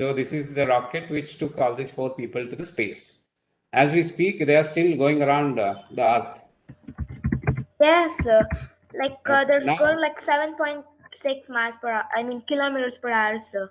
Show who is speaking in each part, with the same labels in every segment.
Speaker 1: So this is the rocket which took all these 4 people to the space. As we speak, they are still going around the Earth.
Speaker 2: Yes, sir. Like
Speaker 1: Okay,
Speaker 2: there's
Speaker 1: now,
Speaker 2: going like 7.6 miles per hour. I mean kilometers per hour, sir.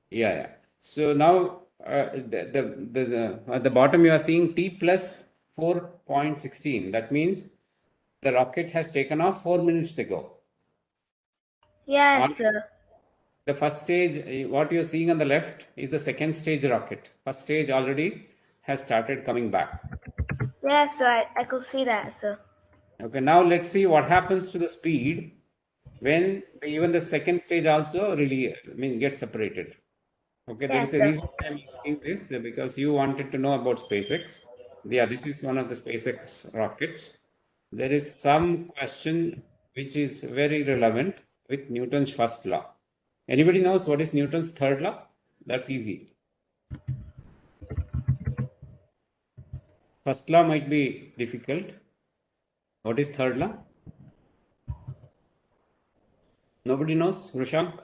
Speaker 1: yeah. So now at the bottom you are seeing T plus 4.16. That means the rocket has taken off 4 minutes ago.
Speaker 2: Yes,
Speaker 1: On
Speaker 2: sir.
Speaker 1: the first stage, what you're seeing on the left is the second stage rocket. First stage already has started coming back.
Speaker 2: Yes, sir. I could see that, sir.
Speaker 1: Okay, now let's see what happens to the speed when even the second stage also really, gets separated. Okay, there is
Speaker 2: Yes,
Speaker 1: a
Speaker 2: sir.
Speaker 1: reason I'm asking this because you wanted to know about SpaceX. Yeah, this is one of the SpaceX rockets. There is some question which is very relevant with Newton's first law. Anybody knows what is Newton's third law? That's easy. First law might be difficult. What is third law? Nobody knows? Rushank?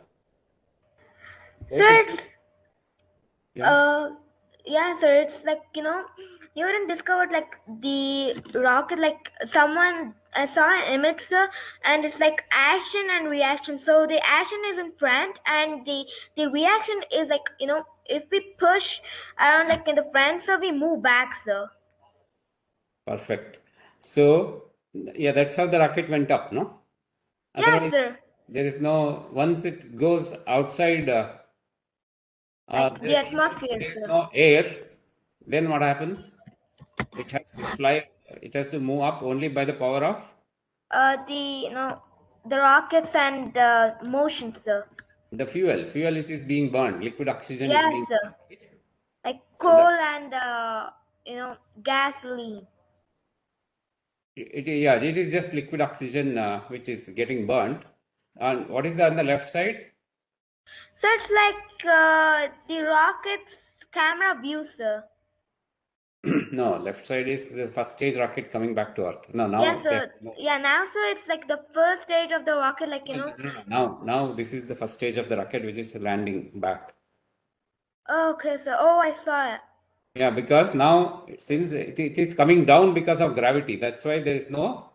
Speaker 2: Sir, it's
Speaker 1: Yeah.
Speaker 2: yeah, sir. It's like Newton discovered like the rocket. Like someone I saw an image, sir, and it's like action and reaction. So the action is in front, and the reaction is like if we push around like in the front, so we move back, sir.
Speaker 1: Perfect. So, yeah, that's how the rocket went up, no?
Speaker 2: Yes,
Speaker 1: Otherwise,
Speaker 2: sir.
Speaker 1: there is no, once it goes outside,
Speaker 2: Like the atmosphere,
Speaker 1: there is
Speaker 2: sir.
Speaker 1: no air, then what happens? It has to fly, it has to move up only by the power of
Speaker 2: The the rockets and motion, sir.
Speaker 1: the fuel. Fuel is being burned, liquid oxygen is being
Speaker 2: Yes, sir.
Speaker 1: burned, right?
Speaker 2: Like
Speaker 1: So
Speaker 2: coal and gasoline.
Speaker 1: yeah, it is just liquid oxygen which is getting burnt. And what is on the left side?
Speaker 2: So it's like the rocket's camera view, sir.
Speaker 1: No, left side is the first stage rocket coming back to Earth. No,
Speaker 2: Yes,
Speaker 1: now they have
Speaker 2: sir. Yeah, now so it's like the first stage of the rocket, like
Speaker 1: no. Now this is the first stage of the rocket, which is landing back.
Speaker 2: Okay, sir. Oh, I saw it.
Speaker 1: Yeah, because now since it is coming down because of gravity, that's why there is no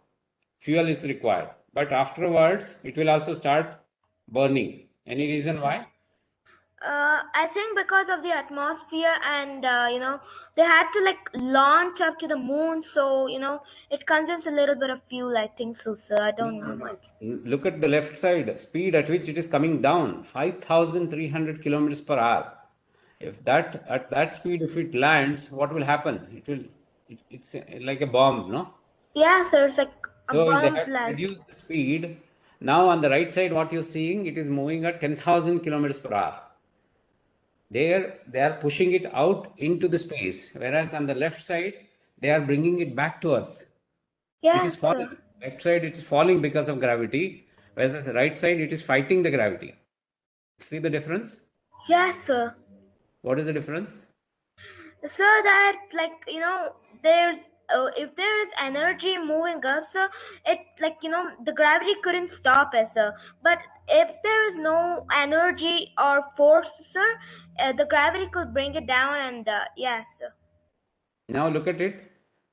Speaker 1: fuel is required. But afterwards, it will also start burning. Any reason why?
Speaker 2: I think because of the atmosphere and they had to like launch up to the moon, so it consumes a little bit of fuel. I think so, sir. I don't know
Speaker 1: No.
Speaker 2: much.
Speaker 1: Look at the left side, speed at which it is coming down, 5,300 kilometers per hour. If that at that speed, if it lands, what will happen? It's like a bomb, no?
Speaker 2: Yeah, sir. It's like a
Speaker 1: So they
Speaker 2: bomb
Speaker 1: have to
Speaker 2: blast.
Speaker 1: reduce the speed. Now on the right side, what you're seeing, it is moving at 10,000 kilometers per hour. They are pushing it out into the space, whereas on the left side, they are bringing it back to Earth. It is
Speaker 2: Yes, sir.
Speaker 1: falling. Left side, it is falling because of gravity, whereas the right side, it is fighting the gravity. See the difference?
Speaker 2: Yes, sir.
Speaker 1: What is the difference?
Speaker 2: So that like there's if there is energy moving up, so it like the gravity couldn't stop it, sir. But if there is no energy or force, sir, the gravity could bring it down, and yes, sir.
Speaker 1: Now look at it.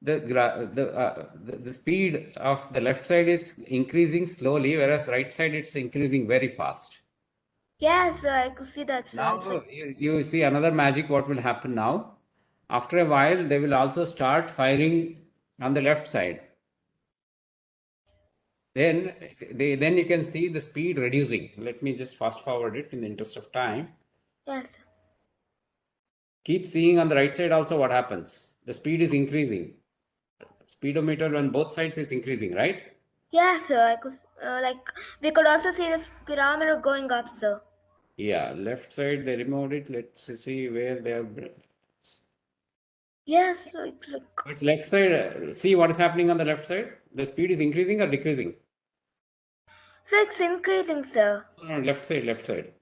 Speaker 1: The speed of the left side is increasing slowly, whereas right side it's increasing very fast.
Speaker 2: Yes, sir, I could see that, sir. It's
Speaker 1: Now
Speaker 2: like
Speaker 1: you see another magic. What will happen now? After a while, they will also start firing on the left side. Then then you can see the speed reducing. Let me just fast forward it in the interest of time.
Speaker 2: yes, sir.
Speaker 1: Keep seeing on the right side also what happens. The speed is increasing. Speedometer on both sides is increasing, right?
Speaker 2: Yes, sir. I could like we could also see this speedometer going up, sir.
Speaker 1: Yeah, left side they removed it. Let's see where they have.
Speaker 2: Yes, sir, it's like
Speaker 1: But left side, see what is happening on the left side. The speed is increasing or decreasing?
Speaker 2: so it's increasing, sir.
Speaker 1: No, left side, left side.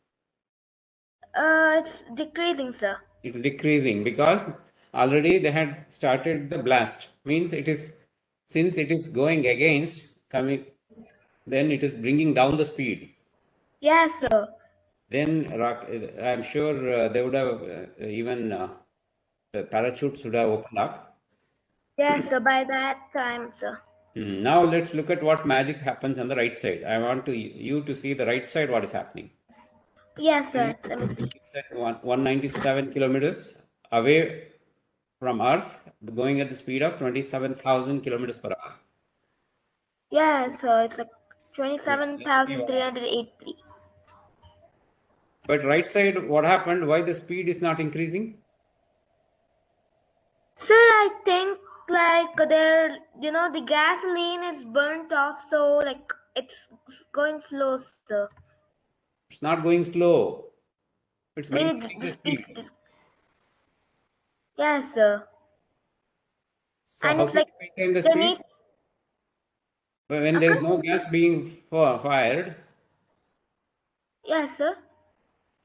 Speaker 2: It's decreasing, sir.
Speaker 1: It's decreasing because already they had started the blast. Means it is since it is going against coming, then it is bringing down the speed.
Speaker 2: Yes, sir.
Speaker 1: then I'm sure they would have even the parachutes would have opened up.
Speaker 2: Yes, sir. By that time, sir.
Speaker 1: Now let's look at what magic happens on the right side. I want you to see the right side, what is happening.
Speaker 2: Yes,
Speaker 1: See,
Speaker 2: sir. Let me see.
Speaker 1: it's at 197 kilometers away from Earth, going at the speed of 27,000 kilometers per hour.
Speaker 2: Yes, sir. It's like
Speaker 1: Let's see what happens.
Speaker 2: 27,383.
Speaker 1: But right side, what happened? Why the speed is not increasing?
Speaker 2: Sir, I think like the gasoline is burnt off, so like it's going slow, sir.
Speaker 1: It's not going slow. It's
Speaker 2: I mean,
Speaker 1: maintaining the speed.
Speaker 2: Yes, sir.
Speaker 1: So
Speaker 2: And
Speaker 1: how
Speaker 2: it's
Speaker 1: do you
Speaker 2: like
Speaker 1: maintain the
Speaker 2: they
Speaker 1: speed?
Speaker 2: need.
Speaker 1: When there is no gas being fired,
Speaker 2: Yes, sir.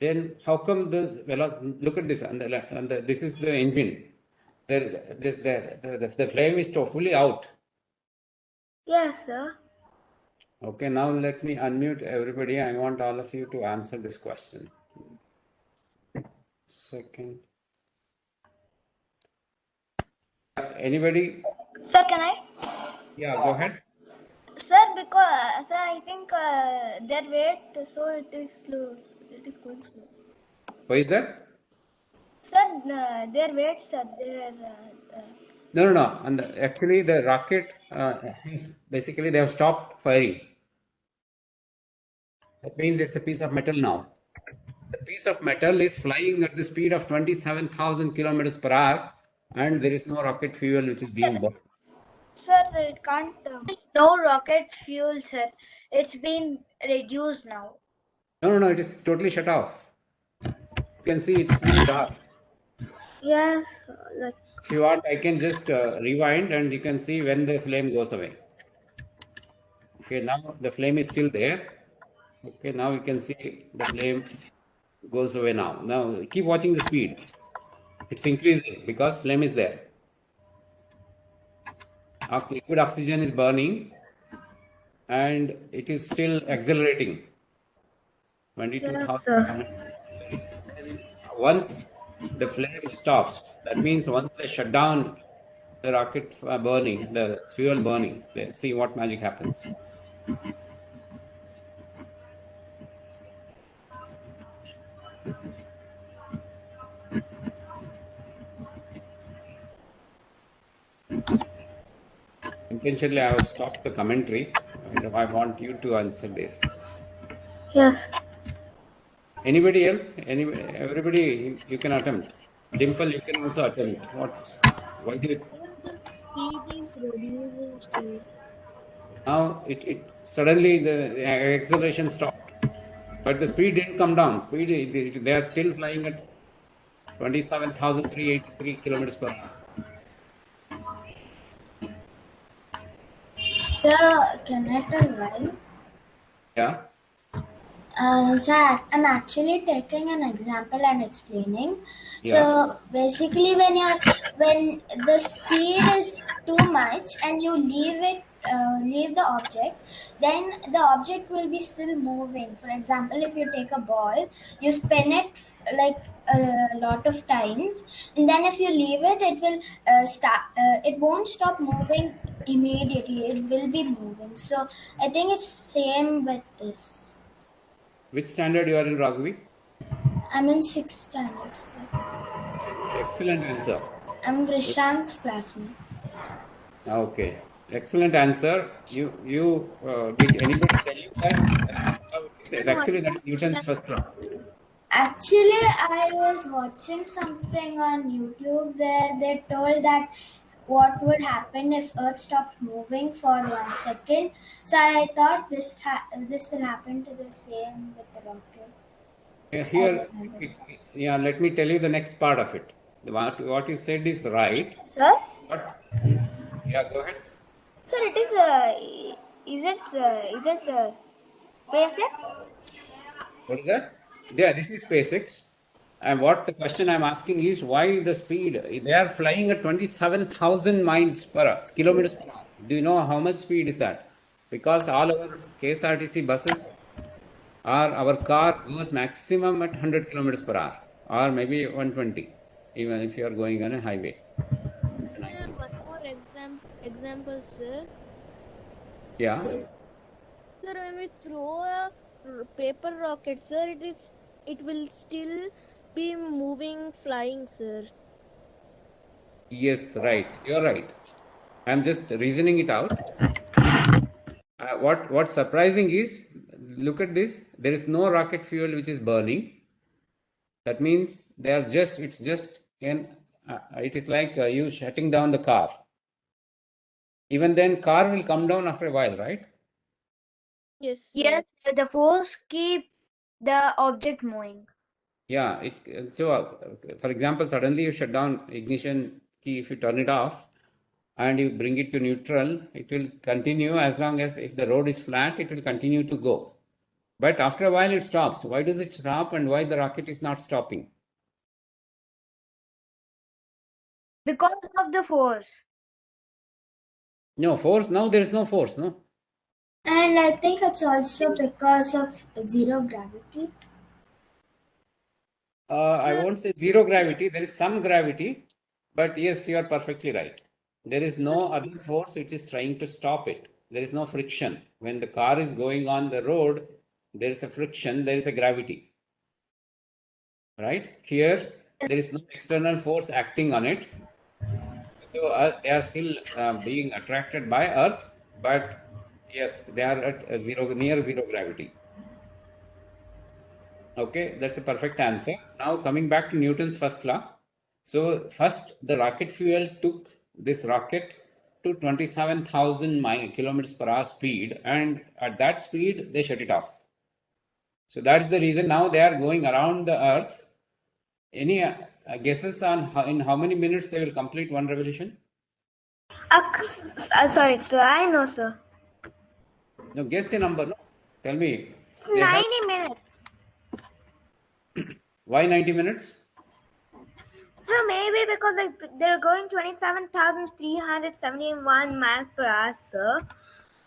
Speaker 1: then how come look at this, this is the engine. The flame is fully out.
Speaker 2: Yes, sir.
Speaker 1: Okay, now let me unmute everybody. I want all of you to answer this question. Second. Anybody?
Speaker 2: Sir, can I?
Speaker 1: Yeah, go ahead.
Speaker 2: Sir, because sir, I think their weight, so it is slow. It is going slow.
Speaker 1: Why is that?
Speaker 2: Sir, their weight, sir,
Speaker 1: No. And actually, the rocket basically they have stopped firing. That means it's a piece of metal now. The piece of metal is flying at the speed of 27,000 kilometers per hour, and there is no rocket fuel which is being burned.
Speaker 2: Sir, it can't. No rocket fuel, sir. It's been reduced now.
Speaker 1: No, it is totally shut off. You can see it's fully dark.
Speaker 2: Yes, like.
Speaker 1: If you want, I can just rewind and you can see when the flame goes away. Okay, now the flame is still there. Okay, now you can see the flame goes away now. Now keep watching the speed. It's increasing because flame is there. Our liquid oxygen is burning and it is still accelerating. 22,000. Once the flame stops, that means once they shut down the rocket burning, the fuel burning, let's see what magic happens. Intentionally, I have stopped the commentary. I want you to answer this.
Speaker 2: Yes.
Speaker 1: Anybody else? Everybody, you can attempt. Dimple, you can also attempt. Why do you?
Speaker 3: The speed is reducing.
Speaker 1: Now it suddenly the acceleration stopped, but the speed didn't come down. They are still flying at 27,383 kilometers per hour.
Speaker 3: Sir, can I tell why?
Speaker 1: Yeah.
Speaker 3: Sir, I'm actually taking an example and explaining.
Speaker 1: Yeah.
Speaker 3: So basically, when the speed is too much and you leave the object, then the object will be still moving. For example, if you take a ball, you spin it like a lot of times, and then if you leave it, it will start. It won't stop moving immediately. It will be moving. So I think it's same with this.
Speaker 1: Which standard you are in, Raghavi?
Speaker 3: I'm in 6th standard, sir.
Speaker 1: Excellent answer.
Speaker 3: I'm Rishank's classmate.
Speaker 1: Okay. Excellent answer. You did anybody tell you that? Actually, that's Newton's first law.
Speaker 3: Actually, I was watching something on YouTube there. They told that what would happen if Earth stopped moving for 1 second. So I thought this will happen to the same with the rocket.
Speaker 1: Here, let me tell you the next part of it. What you said is right.
Speaker 2: Sir?
Speaker 1: Yeah, go ahead.
Speaker 2: Sir, is it SpaceX?
Speaker 1: What is that? Yeah, this is SpaceX. And what the question I'm asking is why the speed? They are flying at 27,000 kilometers per hour. Do you know how much speed is that? Because all our KSRTC buses, or our car goes maximum at 100 kilometers per hour, or maybe 120, even if you are going on a highway. Nice
Speaker 4: Sir,
Speaker 1: road.
Speaker 4: one more example, sir.
Speaker 1: Yeah.
Speaker 4: Sir, when we throw a paper rocket, sir, it will still be moving, flying, sir.
Speaker 1: Yes, right. You're right. I'm just reasoning it out. What's surprising is, look at this. There is no rocket fuel which is burning. That means it's just it is like you shutting down the car. Even then, car will come down after a while, right?
Speaker 4: Yes, sir.
Speaker 2: Yes, the force keep the object moving.
Speaker 1: Yeah. For example, suddenly you shut down ignition key. If you turn it off and you bring it to neutral, it will continue as long as if the road is flat, it will continue to go. But after a while, it stops. Why does it stop, and why the rocket is not stopping?
Speaker 2: Because of the force.
Speaker 1: No force. Now there is no force. No.
Speaker 3: And I think it's also because of zero gravity.
Speaker 1: I
Speaker 4: Sir,
Speaker 1: won't say zero gravity. There is some gravity, but yes, you are perfectly right. There is no other force which is trying to stop it. There is no friction. When the car is going on the road, there is a friction, there is a gravity. Right? Here, there is no external force acting on it. So they are still being attracted by Earth, but yes, they are at near zero gravity. Okay, that's a perfect answer. Now coming back to Newton's first law. So first, the rocket fuel took this rocket to 27,000 kilometers per hour speed, and at that speed they shut it off. So that's the reason now they are going around the Earth. Any guesses on in how many minutes they will complete one revolution?
Speaker 2: Sorry, sir. I know, sir.
Speaker 1: No, guess a number. No, tell me.
Speaker 2: It's
Speaker 1: They have
Speaker 2: 90 minutes.
Speaker 1: why 90 minutes?
Speaker 2: So maybe because they're going 27,371 miles per hour, sir.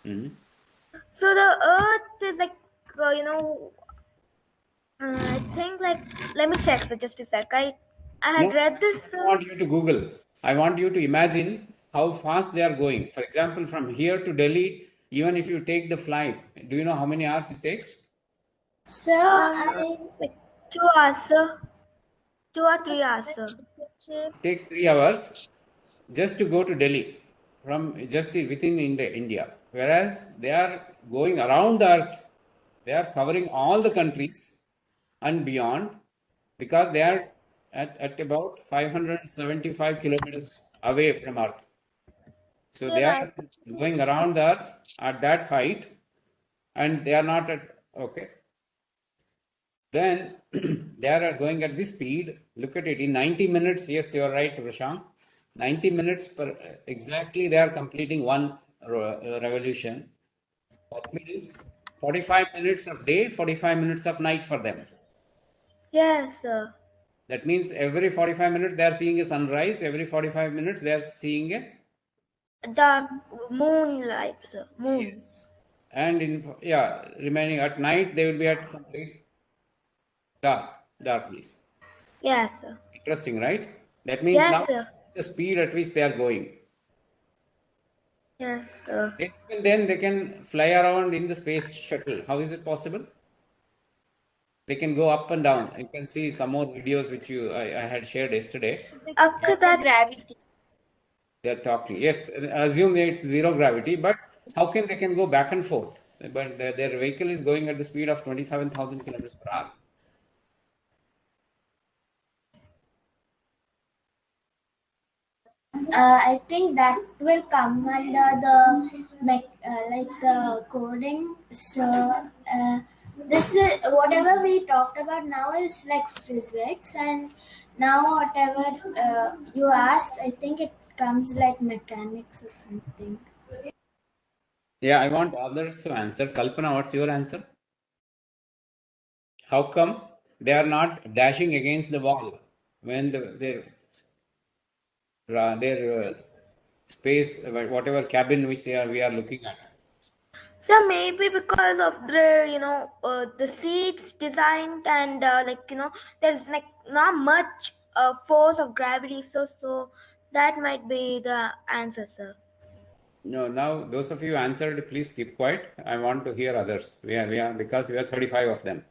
Speaker 1: Mhm.
Speaker 2: So the Earth is like, I think like, let me check, sir, just a sec. I had
Speaker 1: No,
Speaker 2: read this,
Speaker 1: I
Speaker 2: sir.
Speaker 1: don't want you to Google. I want you to imagine how fast they are going. For example, from here to Delhi, even if you take the flight, do you know how many hours it takes?
Speaker 3: So I
Speaker 2: Like 2 hours, sir. 2 or 3 hours, sir.
Speaker 4: sir.
Speaker 1: It takes 3 hours just to go to Delhi from just within India. Whereas they are going around the earth, they are covering all the countries and beyond because they are at about 575 kilometers away from earth. So
Speaker 4: Sir,
Speaker 1: they are going around the earth at that height and they are not at, okay. Then they are going at this speed. Look at it in 90 minutes. Yes, you are right, Prashant. 90 minutes per exactly they are completing one revolution. That means 45 minutes of day, 45 minutes of night for them.
Speaker 2: Yes, sir.
Speaker 1: That means every 45 minutes they are seeing a sunrise, every 45 minutes they are seeing a
Speaker 2: Dark moonlight, sir. Moon.
Speaker 1: yes. And remaining at night they will be at complete darkness.
Speaker 2: Yes, sir.
Speaker 1: Interesting, right? That means
Speaker 2: Yes,
Speaker 1: now
Speaker 2: sir.
Speaker 1: the speed at which they are going.
Speaker 2: Yes, sir.
Speaker 1: Even then they can fly around in the space shuttle. How is it possible? They can go up and down. You can see some more videos which I had shared yesterday.
Speaker 2: After that,
Speaker 4: Gravity.
Speaker 1: They're talking. Yes, assume that it's zero gravity, but how can they can go back and forth? But their vehicle is going at the speed of 27,000 kilometers per hour.
Speaker 3: I think that will come under the like the coding. So this is whatever we talked about now is like physics, and now whatever you asked, I think it comes like mechanics or something.
Speaker 1: Yeah, I want others to answer. Kalpana, what's your answer? How come they are not dashing against the wall when their space, whatever cabin which we are looking at?
Speaker 2: So maybe because of the seats designed and there's like not much force of gravity, so that might be the answer, sir.
Speaker 1: No, now those of you answered, please keep quiet. I want to hear others. We are because we are 35 of them.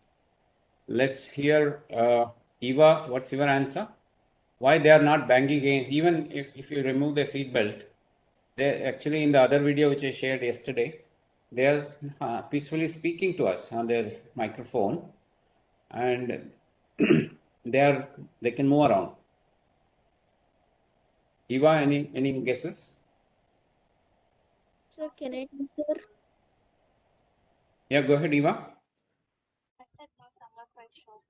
Speaker 1: Let's hear Eva. What's your answer? Why they are not banging against? Even if you remove the seat belt, they actually in the other video which I shared yesterday, they are peacefully speaking to us on their microphone, and they can move around. Eva, any guesses?
Speaker 4: Sir, can I answer?
Speaker 1: Yeah, go ahead, Eva.
Speaker 3: I said no, so I'm not quite sure.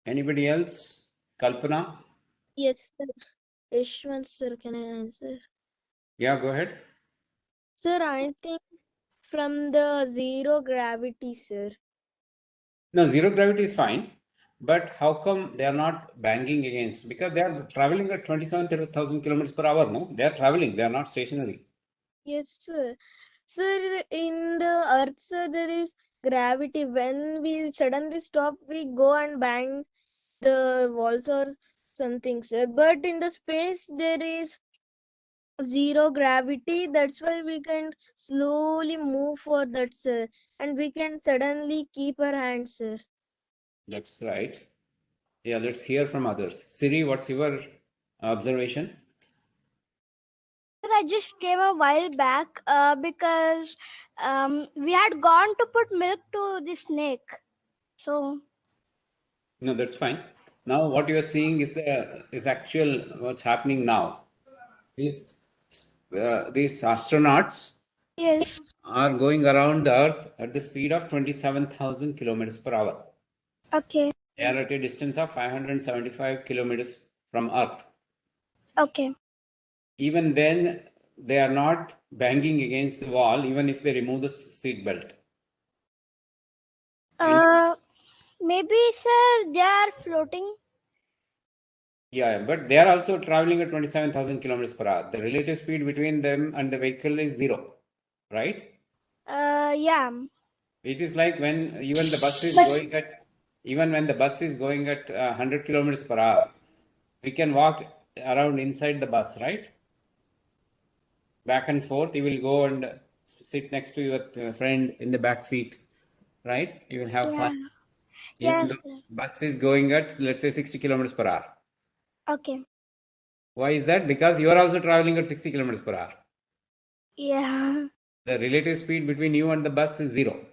Speaker 1: Anybody else? Kalpana?
Speaker 4: Yes, sir. Yashwant, sir, can I answer?
Speaker 1: Yeah, go ahead.
Speaker 4: Sir, I think from the zero gravity, sir.
Speaker 1: No, zero gravity is fine, but how come they are not banging against? Because they are traveling at 27,000 kilometers per hour, no? They are traveling, they are not stationary.
Speaker 4: Yes, sir. Sir, in the earth, sir, there is gravity. When we suddenly stop, we go and bang the walls or something, sir. But in the space, there is zero gravity. That's why we can slowly move for that, sir. And we can suddenly keep our hands, sir.
Speaker 1: That's right. Yeah, let's hear from others. Siri, what's your observation?
Speaker 5: Sir, I just came a while back because we had gone to put milk to the snake. So,
Speaker 1: No, that's fine. Now, what you are seeing is actual what's happening now. These astronauts
Speaker 5: yes.
Speaker 1: are going around the Earth at the speed of 27,000 kilometers per hour.
Speaker 5: Okay.
Speaker 1: They are at a distance of 575 kilometers from Earth.
Speaker 5: Okay.
Speaker 1: Even then, they are not banging against the wall, even if they remove the seat belt.
Speaker 5: Maybe, sir, they are floating.
Speaker 1: Yeah, but they are also traveling at 27,000 kilometers per hour. The relative speed between them and the vehicle is zero, right?
Speaker 5: Yeah.
Speaker 1: It is like when even the bus is going at, even when the bus is going at 100 kilometers per hour, we can walk around inside the bus, right? Back and forth. You will go and sit next to your friend in the back seat, right? You will have fun.
Speaker 5: Yeah.
Speaker 1: Even
Speaker 5: Yes,
Speaker 1: though
Speaker 5: sir.
Speaker 1: bus is going at, let's say, 60 kilometers per hour.
Speaker 5: Okay.
Speaker 1: Why is that? Because you are also traveling at 60 kilometers per hour.
Speaker 5: Yeah.
Speaker 1: The relative speed between you and the bus is zero.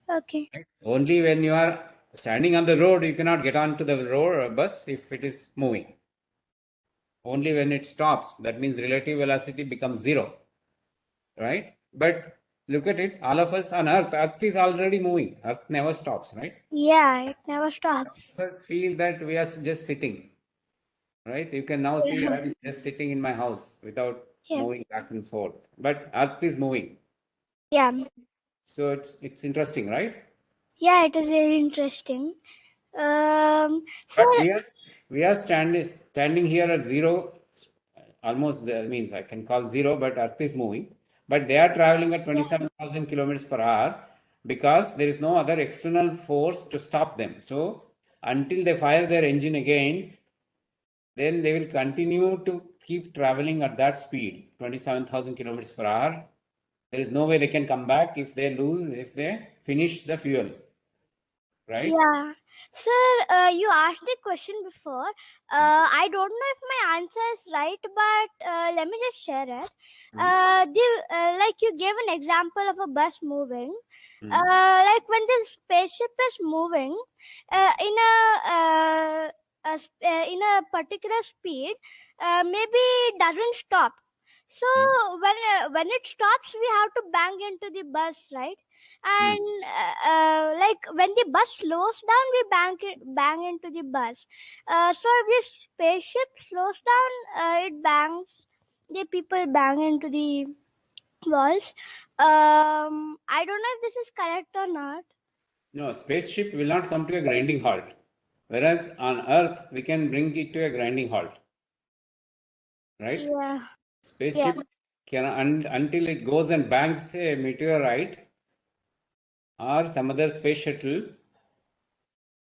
Speaker 5: Okay.
Speaker 1: Right? Only when you are standing on the road, you cannot get onto the road or bus if it is moving. Only when it stops, that means relative velocity becomes zero, right? But look at it, all of us on Earth is already moving. Earth never stops, right?
Speaker 5: Yeah, it never stops.
Speaker 1: All of us feel that we are just sitting, right? You can now see I'm just sitting in my house without
Speaker 5: Yeah.
Speaker 1: moving back and forth. But Earth is moving.
Speaker 5: Yeah.
Speaker 1: So it's interesting, right?
Speaker 5: Yeah, it is very interesting. Sir,
Speaker 1: But we are standing here at zero, almost there means I can call zero, but Earth is moving. But they are traveling at 27,000 kilometers per hour because there is no other external force to stop them. So until they fire their engine again, then they will continue to keep traveling at that speed, 27,000 kilometers per hour. There is no way they can come back if they finish the fuel, right?
Speaker 5: yeah. Sir, you asked the question before. I don't know if my answer is right, but let me just share it. Like you gave an example of a bus moving. Like when the spaceship is moving in a particular speed, maybe it doesn't stop. So when it stops, we have to bang into the bus, right? And like when the bus slows down, we bang into the bus. So if the spaceship slows down, it bangs. The people bang into the walls. I don't know if this is correct or not.
Speaker 1: No, spaceship will not come to a grinding halt. Whereas on Earth, we can bring it to a grinding halt. Right?
Speaker 5: Yeah.
Speaker 1: Spaceship until it goes and bangs a meteorite or some other space shuttle,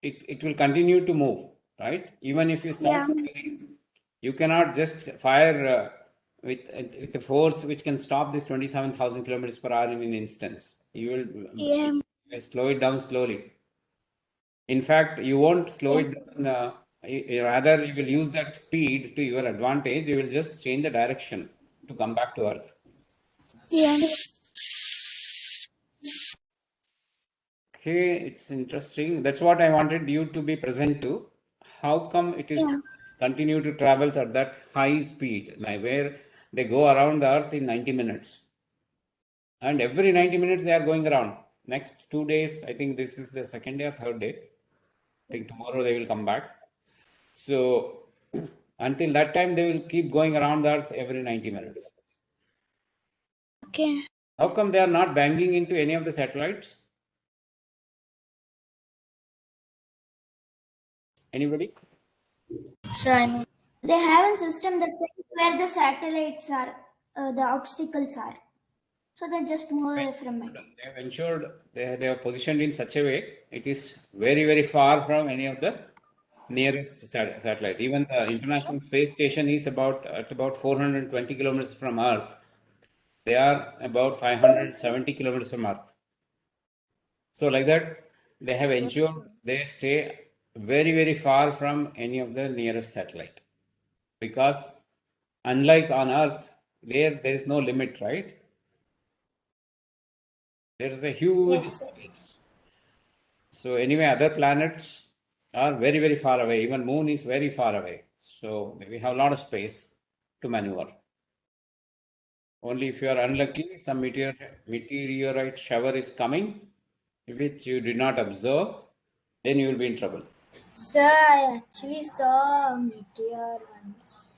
Speaker 1: it will continue to move, right? Even if you start firing, you cannot just fire with a force which can stop this 27,000 kilometers per hour in an instance. You will slow it down slowly. In fact, you won't slow it down. Rather, you will use that speed to your advantage. You will just change the direction to come back to Earth. Okay, it's interesting. That's what I wanted you to be present to. How come it is continue to travels at that high speed, like where they go around the Earth in 90 minutes, and every 90 minutes they are going around. Next 2 days, I think this is the second day or third day. I think tomorrow they will come back. So until that time, they will keep going around the Earth every 90 minutes.
Speaker 5: Okay.
Speaker 1: How come they are not banging into any of the satellites? Anybody?
Speaker 3: So they have a system that says where the satellites are, the obstacles are. So they just move away from it.
Speaker 1: They have ensured they are positioned in such a way it is very, very far from any of the nearest satellite. Even the International Space Station is at about 420 kilometers from Earth. They are about 570 kilometers from Earth. So like that, they have ensured they stay very, very far from any of the nearest satellite. Because unlike on Earth, there is no limit, right? There is a huge space. So anyway, other planets are very, very far away. Even Moon is very far away. So we have a lot of space to maneuver. Only if you are unlucky, some meteorite shower is coming, which you did not observe, then you will be in trouble.
Speaker 3: Sir, I actually saw a meteor once.